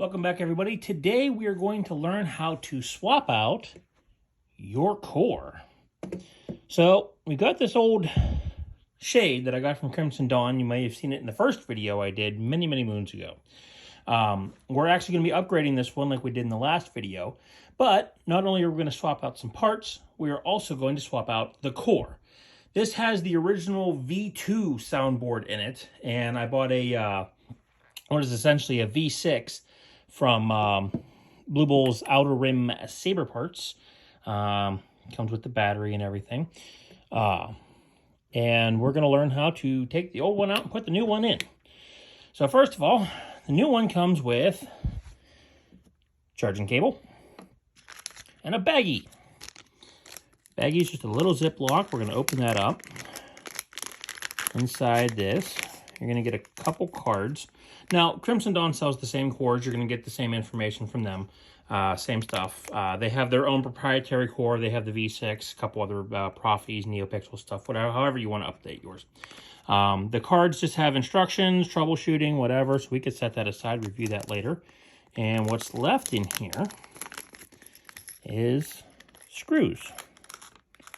Welcome back, everybody. Today we are going to learn how to swap out your core. So we got this old shade that I got from Crimson Dawn. You may have seen it in the first video I did many moons ago. We're actually going to be upgrading this one like we did in the last video. But not only are we going to swap out some parts, we are also going to swap out the core. This has the original V2 soundboard in it, and I bought a what is essentially a V6 from Blue Bull's Outer Rim Saber parts. Comes with the battery and everything. And we're going to learn how to take the old one out and put the new one in. So first of all, the new one comes with charging cable and a baggie. Baggie is just a little Ziploc. We're going to open that up. Inside this, you're going to get a couple cards. Now, Crimson Dawn sells the same cords. You're going to get the same information from them. Same stuff. They have their own proprietary core. They have the V6, a couple other Profis, NeoPixel stuff, whatever, however you want to update yours. The cards just have instructions, troubleshooting, whatever, so we could set that aside, review that later. And what's left in here is screws,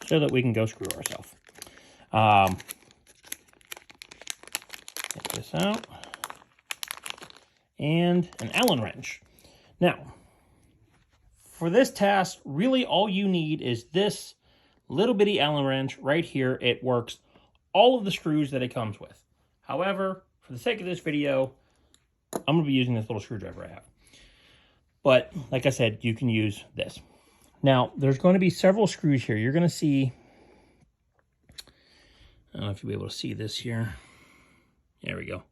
so that we can go screw ourselves. Take this out. And an Allen wrench. Now, for this task, really all you need is this little bitty Allen wrench right here. It works all of the screws that it comes with. However, for the sake of this video, I'm going to be using this little screwdriver I have. But, like I said, you can use this. Now, there's going to be several screws here. You're going to see, I don't know if you'll be able to see this here. There we go.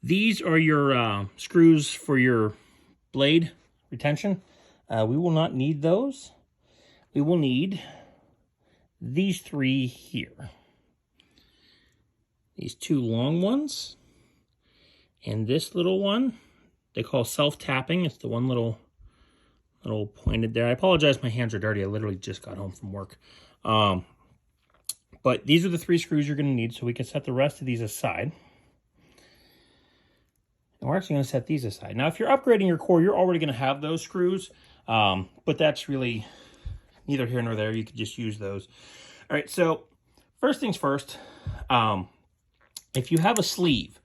These are your screws for your blade retention. We will not need those. We will need these three here. These two long ones. And this little one, they call self-tapping. It's the one little pointed there. I apologize, my hands are dirty. I literally just got home from work. But these are the three screws you're going to need, so we can set the rest of these aside. And we're actually going to set these aside. Now, if you're upgrading your core, you're already going to have those screws, but that's really neither here nor there. You could just use those. All right, so first things first, if you have a sleeve,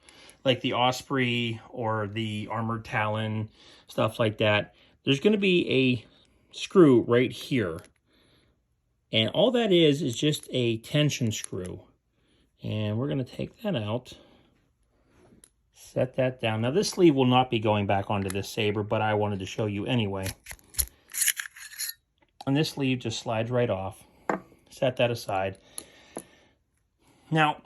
like the Osprey or the Armored Talon, stuff like that, there's going to be a screw right here. And all that is just a tension screw. And we're going to take that out. Set that down. Now, this sleeve will not be going back onto this Saber, but I wanted to show you anyway. And this sleeve just slides right off. Set that aside. Now,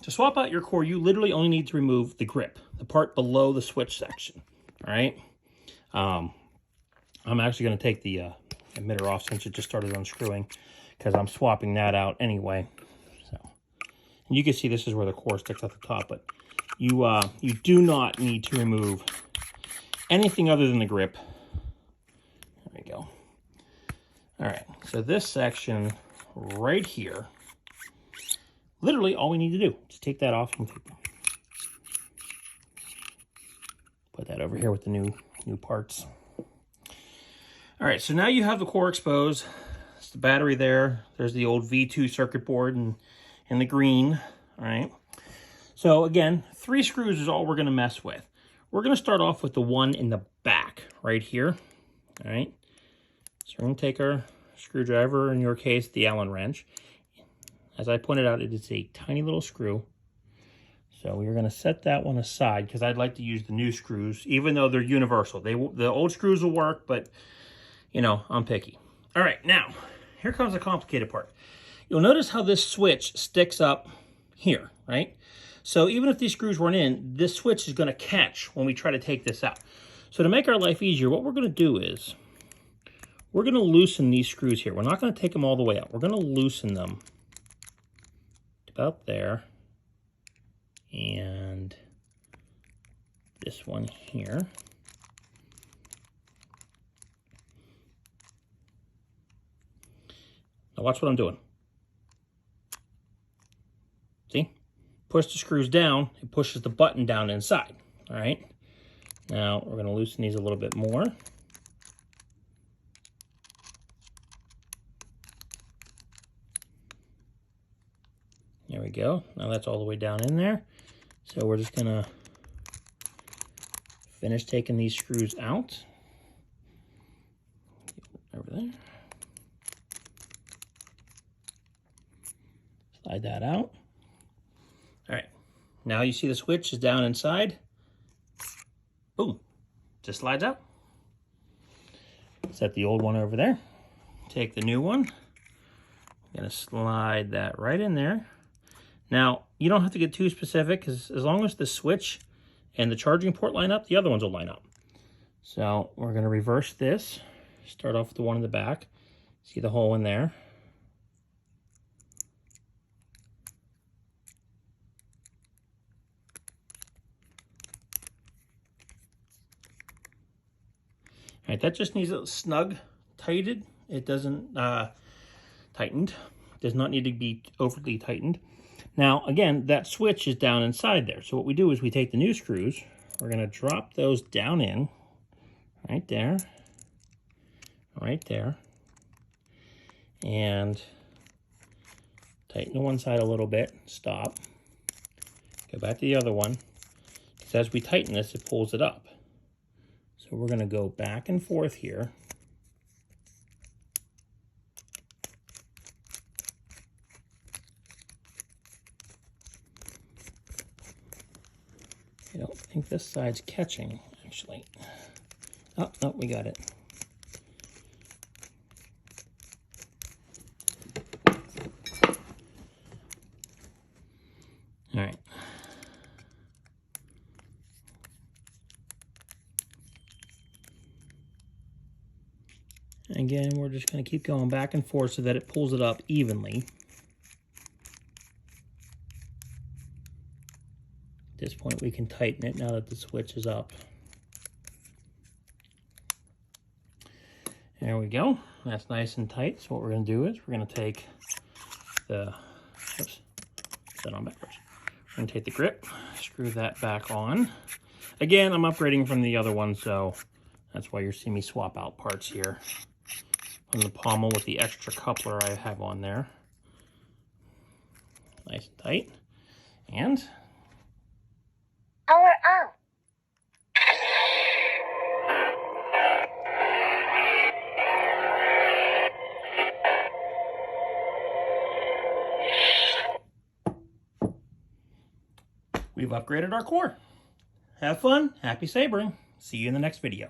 to swap out your core, you literally only need to remove the grip, the part below the switch section. All right? I'm actually going to take the emitter off since it just started unscrewing, because I'm swapping that out anyway. So, and you can see this is where the core sticks at the top, but you do not need to remove anything other than the grip. There we go. All right, so this section right here, literally all we need to do is take that off and put that over here with the new parts. All right, so now you have the core exposed. It's the battery there. There's the old V2 circuit board in the green. All right. So again, 3 screws is all we're going to mess with. We're going to start off with the one in the back right here. All right. So we're going to take our screwdriver, in your case, the Allen wrench. As I pointed out, it is a tiny little screw. So we're going to set that one aside because I'd like to use the new screws, even though they're universal. The old screws will work, but, you know, I'm picky. All right, now, here comes the complicated part. You'll notice how this switch sticks up here, right? So even if these screws weren't in, this switch is going to catch when we try to take this out. So to make our life easier, what we're going to do is we're going to loosen these screws here. We're not going to take them all the way out. We're going to loosen them about there. And this one here. Now watch what I'm doing. See? Push the screws down, it pushes the button down inside. All right. Now we're going to loosen these a little bit more. There we go. Now that's all the way down in there. So we're just going to finish taking these screws out. Over there. Slide that out. All right. Now you see the switch is down inside. Boom. Just slides out. Set the old one over there. Take the new one. I'm going to slide that right in there. Now, you don't have to get too specific, because as long as the switch and the charging port line up, the other ones will line up. So we're going to reverse this. Start off with the one in the back. See the hole in there. All right, that just needs a snug tightened. It doesn't tightened. Does not need to be overly tightened. Now, again, that switch is down inside there. So what we do is we take the new screws. We're going to drop those down in, right there, right there, and tighten the one side a little bit. Stop. Go back to the other one. Because as we tighten this, it pulls it up. So we're going to go back and forth here. I don't think this side's catching, actually. Oh, no, we got it. All right. Again, we're just going to keep going back and forth so that it pulls it up evenly. At this point, we can tighten it now that the switch is up. There we go. That's nice and tight. So what we're going to do is we're going to take the, oops, set on backwards. We're going to take the grip, screw that back on. Again, I'm upgrading from the other one, so that's why you're seeing me swap out parts here. On the pommel with the extra coupler I have on there. Nice and tight. And power on. we've upgraded our core. Have fun, happy sabering. See you in the next video.